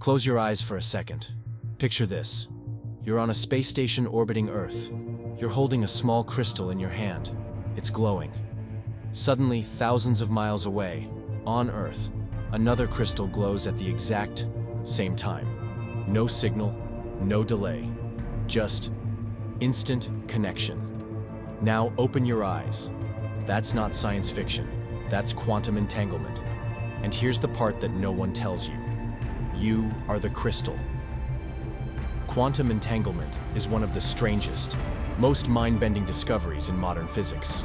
Close your eyes for a second. Picture this. You're on a space station orbiting Earth. You're holding a small crystal in your hand. It's glowing. Suddenly, thousands of miles away, on Earth, another crystal glows at the exact same time. No signal, no delay, just instant connection. Now open your eyes. That's not science fiction. That's quantum entanglement. And here's the part that no one tells you. You are the crystal. Quantum entanglement is one of the strangest, most mind-bending discoveries in modern physics.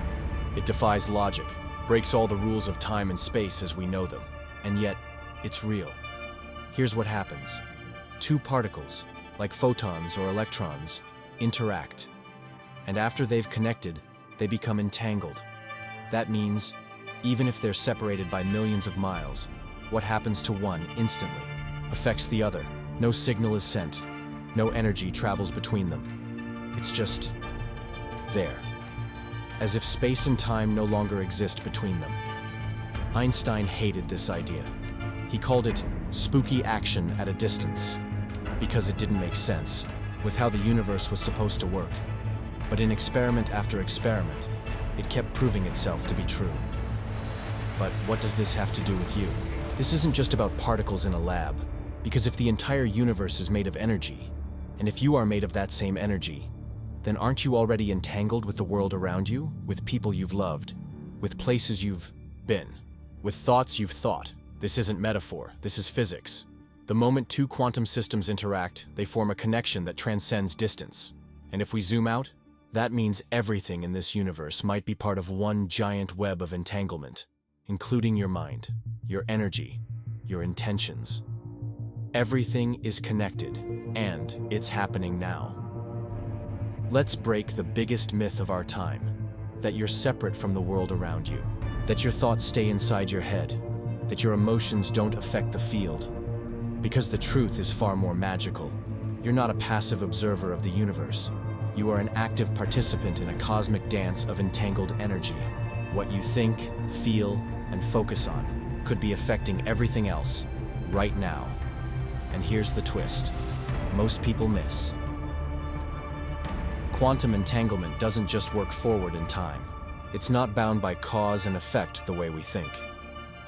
It defies logic, breaks all the rules of time and space as we know them, and yet, it's real. Here's what happens. Two particles, like photons or electrons, interact. And after they've connected, they become entangled. That means, even if they're separated by millions of miles, what happens to one instantly affects the other. No signal is sent. No energy travels between them. It's just there. As if space and time no longer exist between them. Einstein hated this idea. He called it spooky action at a distance, because it didn't make sense with how the universe was supposed to work. But in experiment after experiment, it kept proving itself to be true. But what does this have to do with you? This isn't just about particles in a lab, because if the entire universe is made of energy, and if you are made of that same energy, then aren't you already entangled with the world around you, with people you've loved, with places you've been, with thoughts you've thought? This isn't metaphor, this is physics. The moment two quantum systems interact, they form a connection that transcends distance. And if we zoom out, that means everything in this universe might be part of one giant web of entanglement, including your mind, your energy, your intentions. Everything is connected, and it's happening now. Let's break the biggest myth of our time, that you're separate from the world around you, that your thoughts stay inside your head, that your emotions don't affect the field. Because the truth is far more magical. You're not a passive observer of the universe. You are an active participant in a cosmic dance of entangled energy. What you think, feel, and focus on could be affecting everything else right now. And here's the twist. Most people miss. Quantum entanglement doesn't just work forward in time. It's not bound by cause and effect the way we think.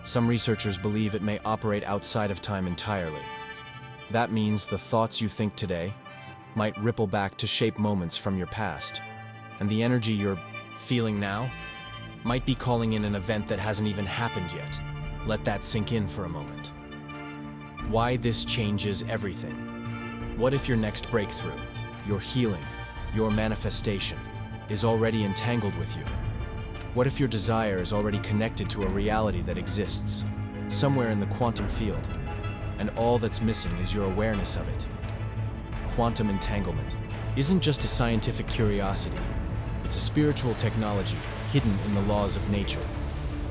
Some researchers believe it may operate outside of time entirely. That means the thoughts you think today might ripple back to shape moments from your past. And the energy you're feeling now might be calling in an event that hasn't even happened yet. Let that sink in for a moment. Why this changes everything. What if your next breakthrough, your healing, your manifestation, is already entangled with you? What if your desire is already connected to a reality that exists, somewhere in the quantum field, and all that's missing is your awareness of it? Quantum entanglement isn't just a scientific curiosity, it's a spiritual technology hidden in the laws of nature.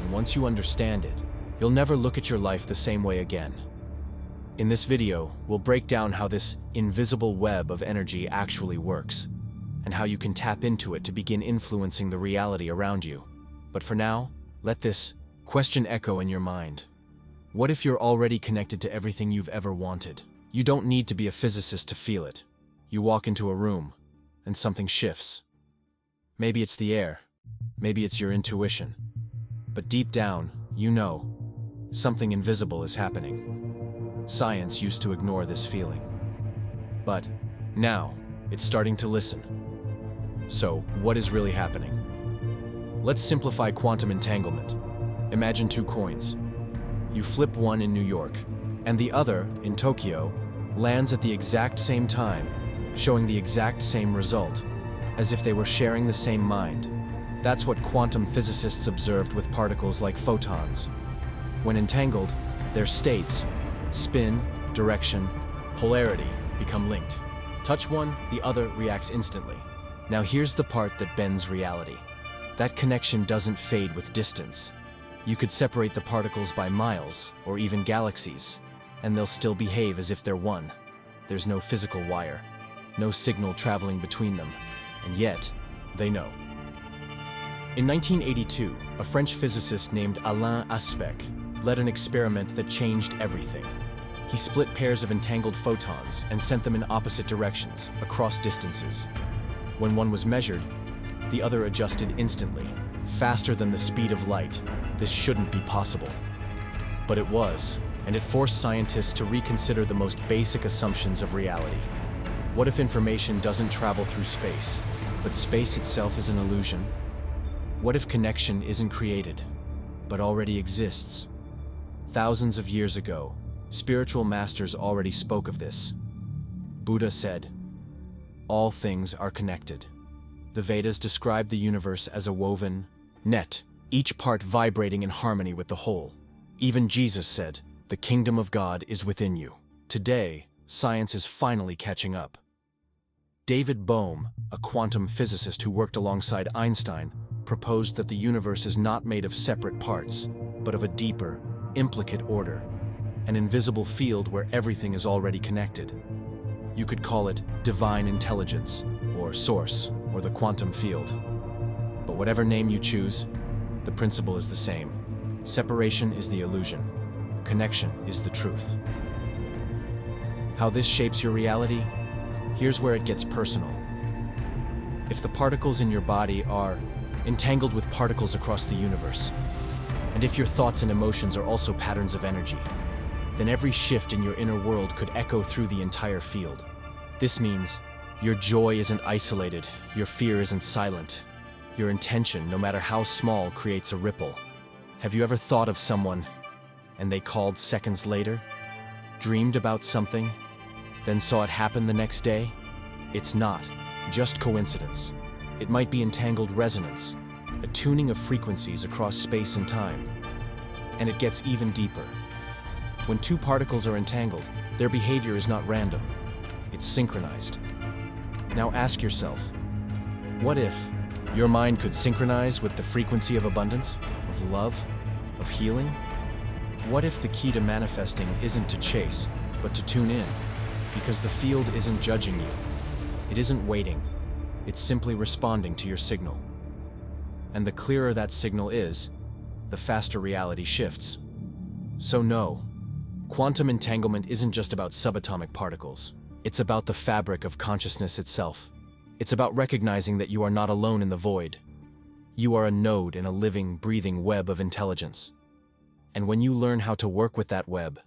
And once you understand it, you'll never look at your life the same way again. In this video, we'll break down how this invisible web of energy actually works, and how you can tap into it to begin influencing the reality around you. But for now, let this question echo in your mind. What if you're already connected to everything you've ever wanted? You don't need to be a physicist to feel it. You walk into a room, and something shifts. Maybe it's the air, maybe it's your intuition. But deep down, you know, something invisible is happening. Science used to ignore this feeling. But now, it's starting to listen. So, what is really happening? Let's simplify quantum entanglement. Imagine two coins. You flip one in New York, and the other, in Tokyo, lands at the exact same time, showing the exact same result, as if they were sharing the same mind. That's what quantum physicists observed with particles like photons. When entangled, their states, spin, direction, polarity, become linked. Touch one, the other reacts instantly. Now here's the part that bends reality. That connection doesn't fade with distance. You could separate the particles by miles, or even galaxies, and they'll still behave as if they're one. There's no physical wire, no signal traveling between them, and yet, they know. In 1982, a French physicist named Alain Aspect led an experiment that changed everything. He split pairs of entangled photons and sent them in opposite directions, across distances. When one was measured, the other adjusted instantly, faster than the speed of light. This shouldn't be possible. But it was, and it forced scientists to reconsider the most basic assumptions of reality. What if information doesn't travel through space, but space itself is an illusion? What if connection isn't created, but already exists? Thousands of years ago, spiritual masters already spoke of this. Buddha said, "All things are connected." The Vedas describe the universe as a woven net, each part vibrating in harmony with the whole. Even Jesus said, "The kingdom of God is within you." Today, science is finally catching up. David Bohm, a quantum physicist who worked alongside Einstein, proposed that the universe is not made of separate parts, but of a deeper, implicate order, an invisible field where everything is already connected. You could call it divine intelligence, or source, or the quantum field. But whatever name you choose, the principle is the same. Separation is the illusion. Connection is the truth. How this shapes your reality? Here's where it gets personal. If the particles in your body are entangled with particles across the universe, and if your thoughts and emotions are also patterns of energy, then every shift in your inner world could echo through the entire field. This means your joy isn't isolated, your fear isn't silent. Your intention, no matter how small, creates a ripple. Have you ever thought of someone, and they called seconds later? Dreamed about something, then saw it happen the next day? It's not just coincidence. It might be entangled resonance, a tuning of frequencies across space and time. And it gets even deeper. When two particles are entangled, their behavior is not random. It's synchronized. Now ask yourself, what if your mind could synchronize with the frequency of abundance, of love, of healing? What if the key to manifesting isn't to chase, but to tune in? Because the field isn't judging you. It isn't waiting. It's simply responding to your signal. And the clearer that signal is, the faster reality shifts. So no, quantum entanglement isn't just about subatomic particles. It's about the fabric of consciousness itself. It's about recognizing that you are not alone in the void. You are a node in a living, breathing web of intelligence. And when you learn how to work with that web,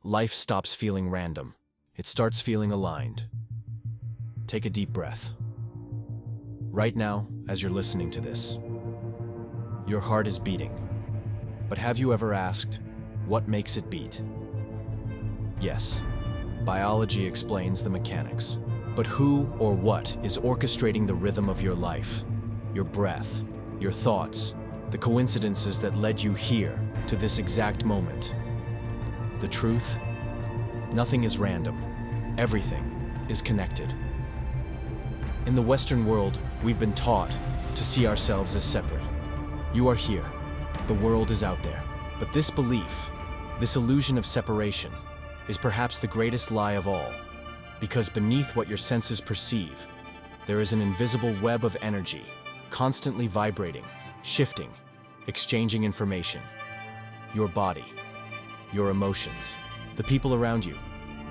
life stops feeling random. It starts feeling aligned. Take a deep breath. Right now, as you're listening to this, your heart is beating. But have you ever asked, what makes it beat? Yes, biology explains the mechanics. But who or what is orchestrating the rhythm of your life? Your breath, your thoughts, the coincidences that led you here to this exact moment. The truth? Nothing is random. Everything is connected. In the Western world, we've been taught to see ourselves as separate. You are here. The world is out there. But this belief, this illusion of separation, is perhaps the greatest lie of all. Because beneath what your senses perceive, there is an invisible web of energy, constantly vibrating, shifting, exchanging information. Your body, your emotions, the people around you,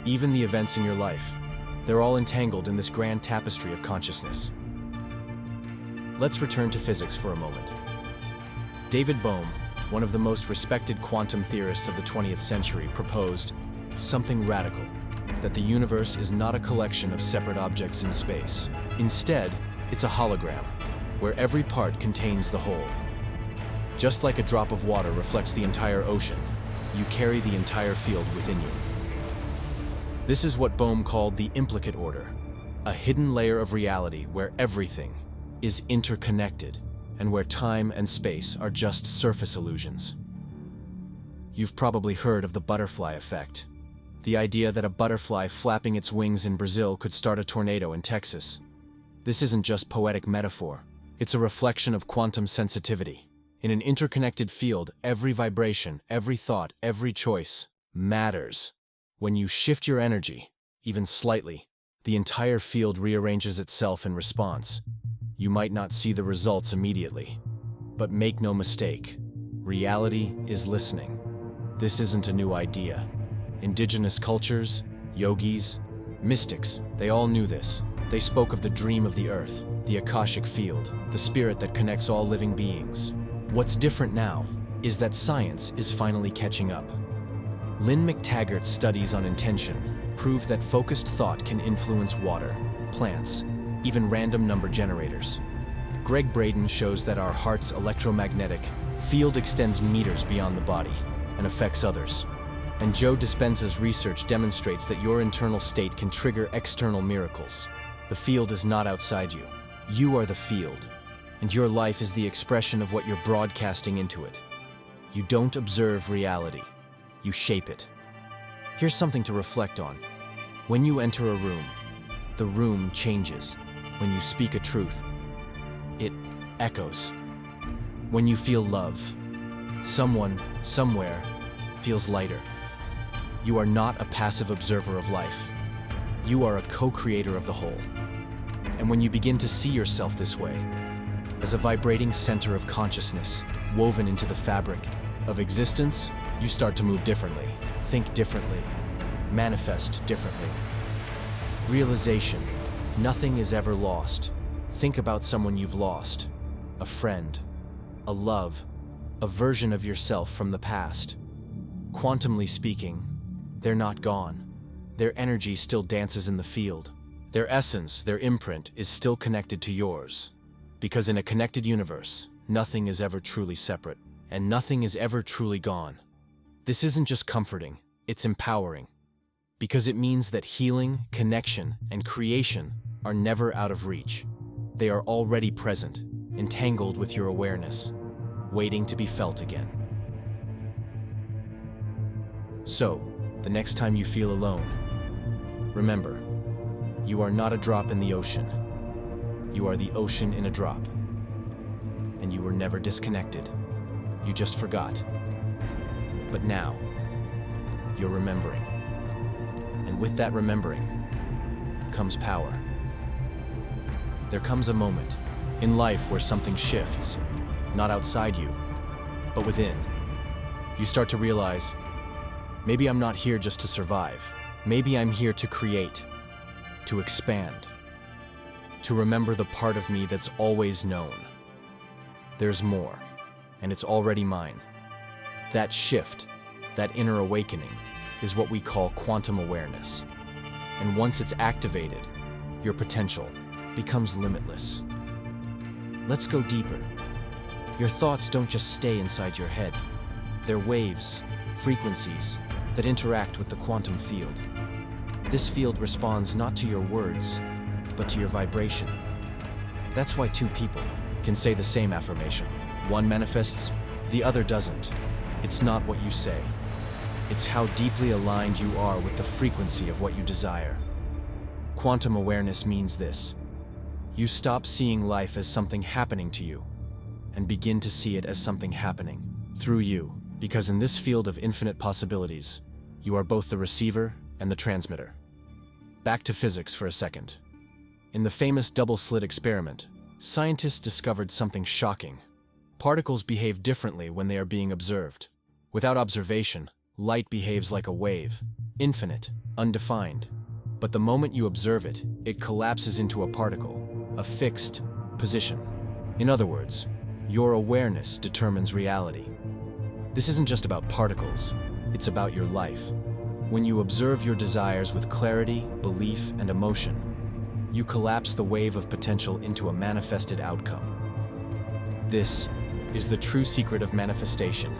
even the events in your life, they're all entangled in this grand tapestry of consciousness. Let's return to physics for a moment. David Bohm, one of the most respected quantum theorists of the 20th century, proposed something radical. That the universe is not a collection of separate objects in space. Instead, it's a hologram, where every part contains the whole. Just like a drop of water reflects the entire ocean, you carry the entire field within you. This is what Bohm called the implicate order, a hidden layer of reality where everything is interconnected and where time and space are just surface illusions. You've probably heard of the butterfly effect. The idea that a butterfly flapping its wings in Brazil could start a tornado in Texas. This isn't just poetic metaphor. It's a reflection of quantum sensitivity. In an interconnected field, every vibration, every thought, every choice matters. When you shift your energy, even slightly, the entire field rearranges itself in response. You might not see the results immediately, but make no mistake, reality is listening. This isn't a new idea. Indigenous cultures, yogis, mystics, they all knew this. They spoke of the dream of the earth, the Akashic field, the spirit that connects all living beings. What's different now is that science is finally catching up. Lynn McTaggart's studies on intention prove that focused thought can influence water, plants, even random number generators. Greg Braden shows that our heart's electromagnetic field extends meters beyond the body and affects others. And Joe Dispenza's research demonstrates that your internal state can trigger external miracles. The field is not outside you. You are the field, and your life is the expression of what you're broadcasting into it. You don't observe reality. You shape it. Here's something to reflect on. When you enter a room, the room changes. When you speak a truth, it echoes. When you feel love, someone, somewhere, feels lighter. You are not a passive observer of life. You are a co-creator of the whole. And when you begin to see yourself this way, as a vibrating center of consciousness woven into the fabric of existence, you start to move differently, think differently, manifest differently. Realization: nothing is ever lost. Think about someone you've lost, a friend, a love, a version of yourself from the past. Quantumly speaking, they're not gone. Their energy still dances in the field. Their essence, their imprint, is still connected to yours. Because in a connected universe, nothing is ever truly separate, and nothing is ever truly gone. This isn't just comforting, it's empowering. Because it means that healing, connection, and creation are never out of reach. They are already present, entangled with your awareness, waiting to be felt again. So, the next time you feel alone, remember, you are not a drop in the ocean. You are the ocean in a drop. And you were never disconnected. You just forgot. But now, you're remembering. And with that remembering comes power. There comes a moment in life where something shifts, not outside you, but within. You start to realize, maybe I'm not here just to survive. Maybe I'm here to create, to expand, to remember the part of me that's always known. There's more, and it's already mine. That shift, that inner awakening, is what we call quantum awareness. And once it's activated, your potential becomes limitless. Let's go deeper. Your thoughts don't just stay inside your head. They're waves, frequencies, that interact with the quantum field. This field responds not to your words, but to your vibration. That's why two people can say the same affirmation. One manifests, the other doesn't. It's not what you say. It's how deeply aligned you are with the frequency of what you desire. Quantum awareness means this. You stop seeing life as something happening to you and begin to see it as something happening through you. Because in this field of infinite possibilities, you are both the receiver and the transmitter. Back to physics for a second. In the famous double-slit experiment, scientists discovered something shocking. Particles behave differently when they are being observed. Without observation, light behaves like a wave, infinite, undefined. But the moment you observe it, it collapses into a particle, a fixed position. In other words, your awareness determines reality. This isn't just about particles, it's about your life. When you observe your desires with clarity, belief, and emotion, you collapse the wave of potential into a manifested outcome. This is the true secret of manifestation.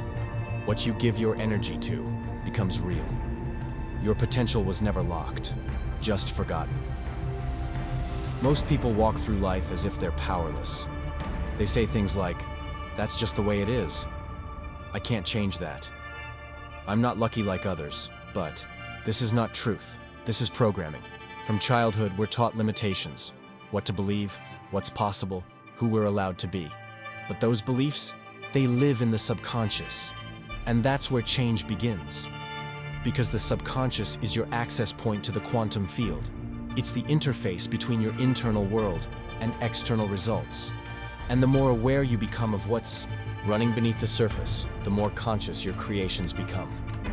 What you give your energy to becomes real. Your potential was never locked, just forgotten. Most people walk through life as if they're powerless. They say things like, "That's just the way it is. I can't change that. I'm not lucky like others." But this is not truth. This is programming. From childhood, we're taught limitations, what to believe, what's possible, who we're allowed to be. But those beliefs, they live in the subconscious. And that's where change begins. Because the subconscious is your access point to the quantum field. It's the interface between your internal world and external results. And the more aware you become of what's running beneath the surface, the more conscious your creations become.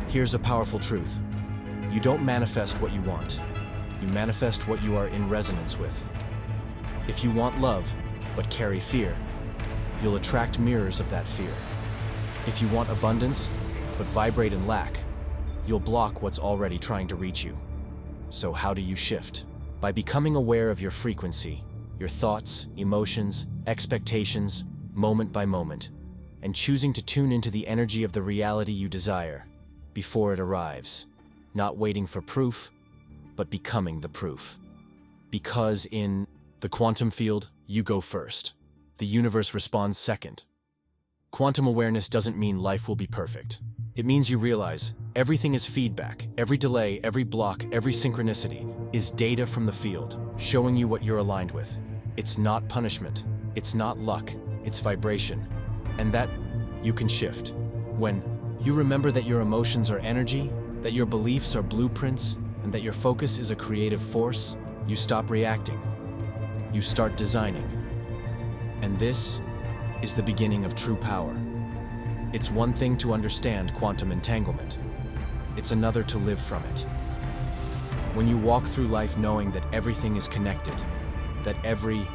Here's a powerful truth. You don't manifest what you want. You manifest what you are in resonance with. If you want love, but carry fear, you'll attract mirrors of that fear. If you want abundance, but vibrate in lack, you'll block what's already trying to reach you. So how do you shift? By becoming aware of your frequency, your thoughts, emotions, expectations, moment by moment, and choosing to tune into the energy of the reality you desire before it arrives. Not waiting for proof, but becoming the proof. Because in the quantum field, you go first. The universe responds second. Quantum awareness doesn't mean life will be perfect. It means you realize everything is feedback. Every delay, every block, every synchronicity is data from the field, showing you what you're aligned with. It's not punishment. It's not luck. It's vibration. And that you can shift. When you remember that your emotions are energy, that your beliefs are blueprints, and that your focus is a creative force, you stop reacting. You start designing. And this is the beginning of true power. It's one thing to understand quantum entanglement. It's another to live from it. When you walk through life knowing that everything is connected, that every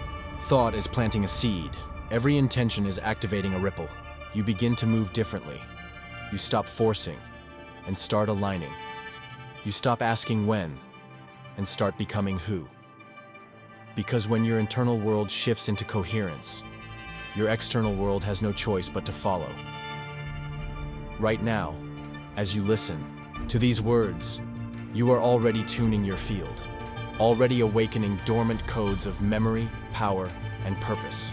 thought is planting a seed, every intention is activating a ripple, you begin to move differently. You stop forcing and start aligning. You stop asking when and start becoming who. Because when your internal world shifts into coherence, your external world has no choice but to follow. Right now, as you listen to these words, you are already tuning your field, already awakening dormant codes of memory, power, and purpose.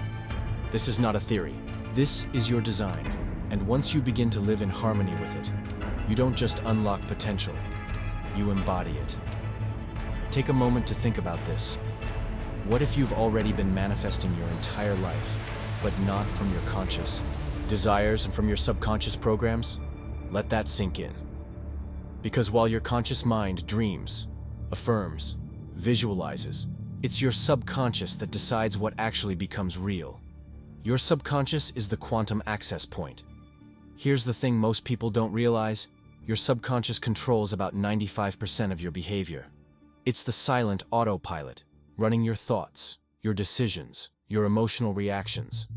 This is not a theory. This is your design. And once you begin to live in harmony with it, you don't just unlock potential, you embody it. Take a moment to think about this. What if you've already been manifesting your entire life, but not from your conscious desires and from your subconscious programs? Let that sink in. Because while your conscious mind dreams, affirms, visualizes, it's your subconscious that decides what actually becomes real. Your subconscious is the quantum access point. Here's the thing most people don't realize: your subconscious controls about 95% of your behavior. It's the silent autopilot, running your thoughts, your decisions, your emotional reactions.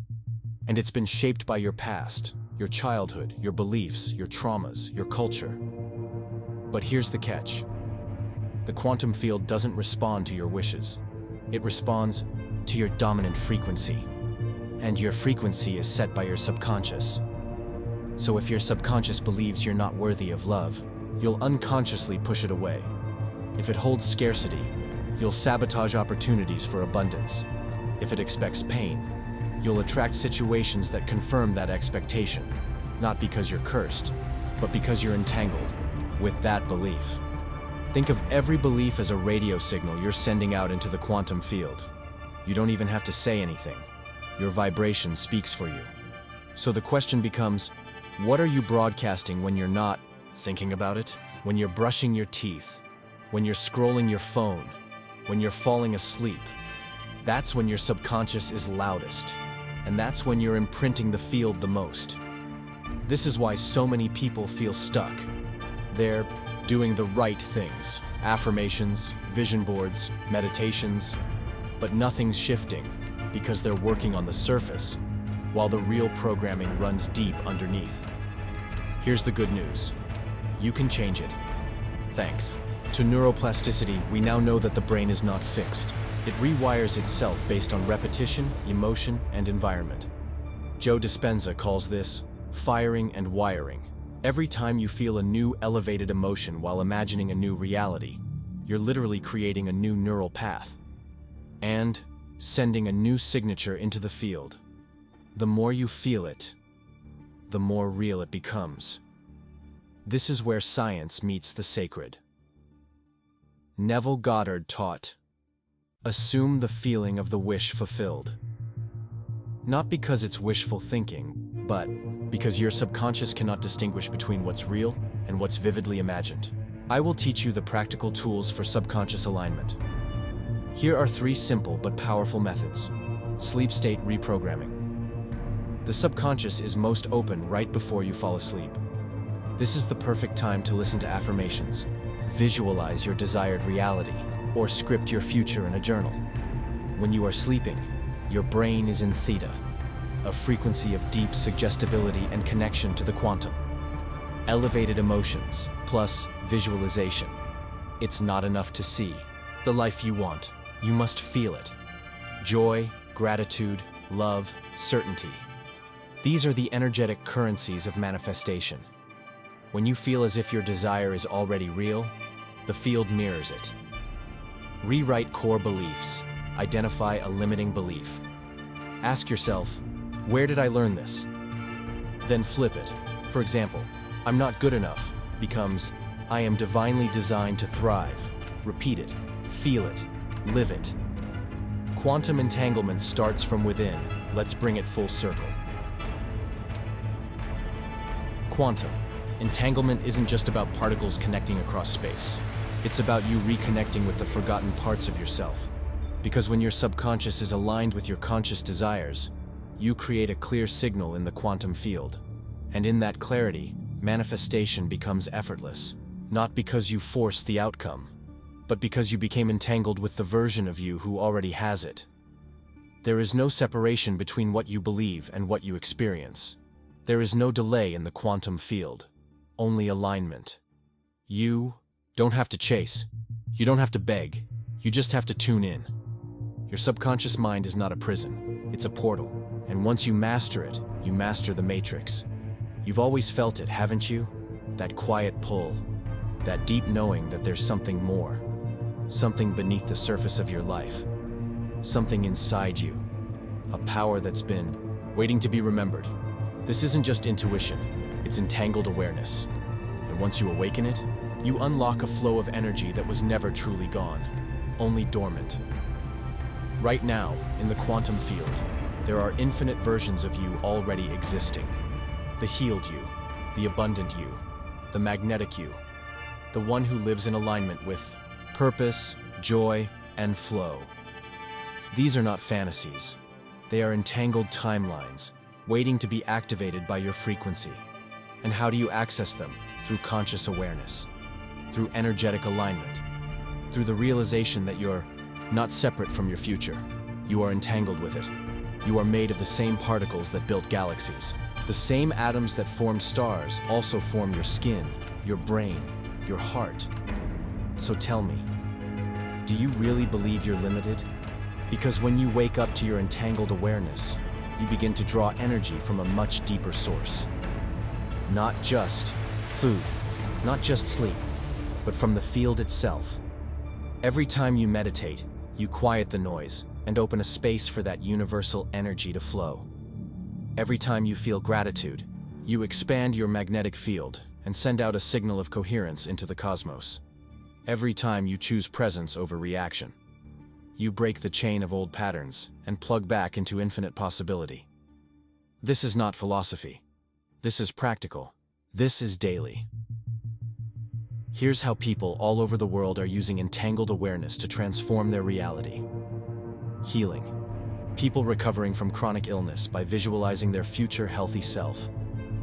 And it's been shaped by your past, your childhood, your beliefs, your traumas, your culture. But here's the catch. The quantum field doesn't respond to your wishes. It responds to your dominant frequency. And your frequency is set by your subconscious. So if your subconscious believes you're not worthy of love, you'll unconsciously push it away. If it holds scarcity, you'll sabotage opportunities for abundance. If it expects pain, you'll attract situations that confirm that expectation, not because you're cursed, but because you're entangled with that belief. Think of every belief as a radio signal you're sending out into the quantum field. You don't even have to say anything. Your vibration speaks for you. So the question becomes, what are you broadcasting when you're not thinking about it? When you're brushing your teeth? When you're scrolling your phone? When you're falling asleep? That's when your subconscious is loudest. And that's when you're imprinting the field the most. This is why so many people feel stuck. They're doing the right things, affirmations, vision boards, meditations, but nothing's shifting because they're working on the surface, while the real programming runs deep underneath. Here's the good news. You can change it. Thanks to neuroplasticity, we now know that the brain is not fixed. It rewires itself based on repetition, emotion, and environment. Joe Dispenza calls this firing and wiring. Every time you feel a new elevated emotion while imagining a new reality, you're literally creating a new neural path and sending a new signature into the field. The more you feel it, the more real it becomes. This is where science meets the sacred. Neville Goddard taught, assume the feeling of the wish fulfilled. Not because it's wishful thinking, but because your subconscious cannot distinguish between what's real and what's vividly imagined. I will teach you the practical tools for subconscious alignment. Here are 3 simple but powerful methods. Sleep state reprogramming. The subconscious is most open right before you fall asleep. This is the perfect time to listen to affirmations, visualize your desired reality, or script your future in a journal. When you are sleeping, your brain is in theta, a frequency of deep suggestibility and connection to the quantum. Elevated emotions plus visualization. It's not enough to see the life you want. You must feel it. Joy, gratitude, love, certainty. These are the energetic currencies of manifestation. When you feel as if your desire is already real, the field mirrors it. Rewrite core beliefs. Identify a limiting belief. Ask yourself, where did I learn this? Then flip it. For example, I'm not good enough becomes, I am divinely designed to thrive. Repeat it, feel it, live it. Quantum entanglement starts from within. Let's bring it full circle. Quantum entanglement isn't just about particles connecting across space. It's about you reconnecting with the forgotten parts of yourself. Because when your subconscious is aligned with your conscious desires, you create a clear signal in the quantum field. And in that clarity, manifestation becomes effortless. Not because you forced the outcome, but because you became entangled with the version of you who already has it. There is no separation between what you believe and what you experience. There is no delay in the quantum field, only alignment. You don't have to chase. You don't have to beg. You just have to tune in. Your subconscious mind is not a prison. It's a portal. And once you master it, you master the matrix. You've always felt it, haven't you? That quiet pull. That deep knowing that there's something more. Something beneath the surface of your life. Something inside you. A power that's been waiting to be remembered. This isn't just intuition. It's entangled awareness. And once you awaken it, you unlock a flow of energy that was never truly gone, only dormant. Right now, in the quantum field, there are infinite versions of you already existing. The healed you, the abundant you, the magnetic you, the one who lives in alignment with purpose, joy, and flow. These are not fantasies. They are entangled timelines, waiting to be activated by your frequency. And how do you access them? Through conscious awareness, through energetic alignment, through the realization that you're not separate from your future. You are entangled with it. You are made of the same particles that built galaxies. The same atoms that form stars also form your skin, your brain, your heart. So tell me, do you really believe you're limited? Because when you wake up to your entangled awareness, you begin to draw energy from a much deeper source. Not just food, not just sleep, but from the field itself. Every time you meditate, you quiet the noise and open a space for that universal energy to flow. Every time you feel gratitude, you expand your magnetic field and send out a signal of coherence into the cosmos. Every time you choose presence over reaction, you break the chain of old patterns and plug back into infinite possibility. This is not philosophy. This is practical. This is daily. Here's how people all over the world are using entangled awareness to transform their reality. Healing. People recovering from chronic illness by visualizing their future healthy self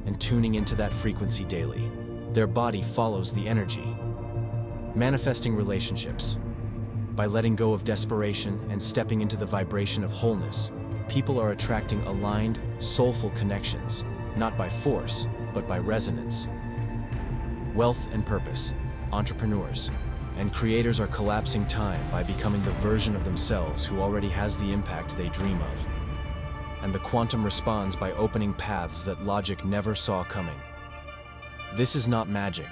and tuning into that frequency daily. Their body follows the energy. Manifesting relationships. By letting go of desperation and stepping into the vibration of wholeness, people are attracting aligned, soulful connections, not by force, but by resonance. Wealth and purpose. Entrepreneurs and creators are collapsing time by becoming the version of themselves who already has the impact they dream of. And the quantum responds by opening paths that logic never saw coming. This is not magic.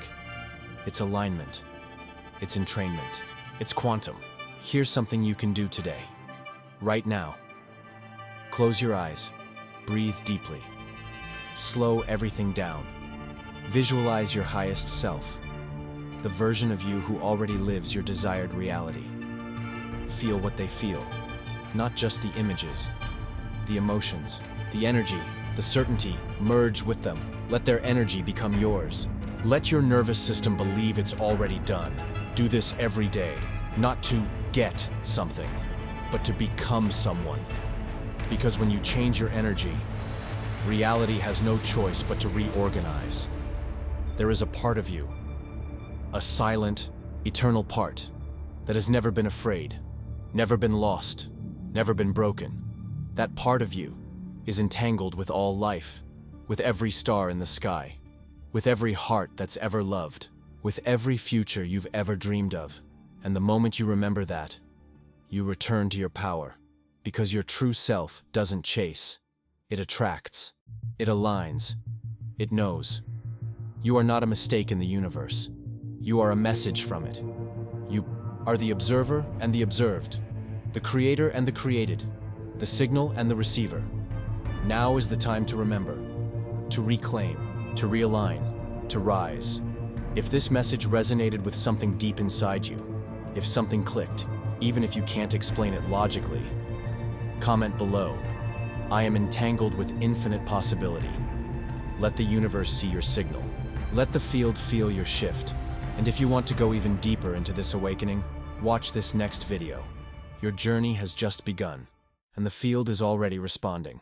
It's alignment. It's entrainment. It's quantum. Here's something you can do today. Right now. Close your eyes. Breathe deeply. Slow everything down. Visualize your highest self. The version of you who already lives your desired reality. Feel what they feel. Not just the images. The emotions. The energy. The certainty. Merge with them. Let their energy become yours. Let your nervous system believe it's already done. Do this every day. Not to get something, but to become someone. Because when you change your energy, reality has no choice but to reorganize. There is a part of you, a silent, eternal part that has never been afraid, never been lost, never been broken. That part of you is entangled with all life, with every star in the sky, with every heart that's ever loved, with every future you've ever dreamed of. And the moment you remember that, you return to your power, because your true self doesn't chase. It attracts. It aligns. It knows. You are not a mistake in the universe. You are a message from it. You are the observer and the observed, the creator and the created, the signal and the receiver. Now is the time to remember, to reclaim, to realign, to rise. If this message resonated with something deep inside you, if something clicked, even if you can't explain it logically, comment below. I am entangled with infinite possibility. Let the universe see your signal. Let the field feel your shift. And if you want to go even deeper into this awakening, watch this next video. Your journey has just begun, and the field is already responding.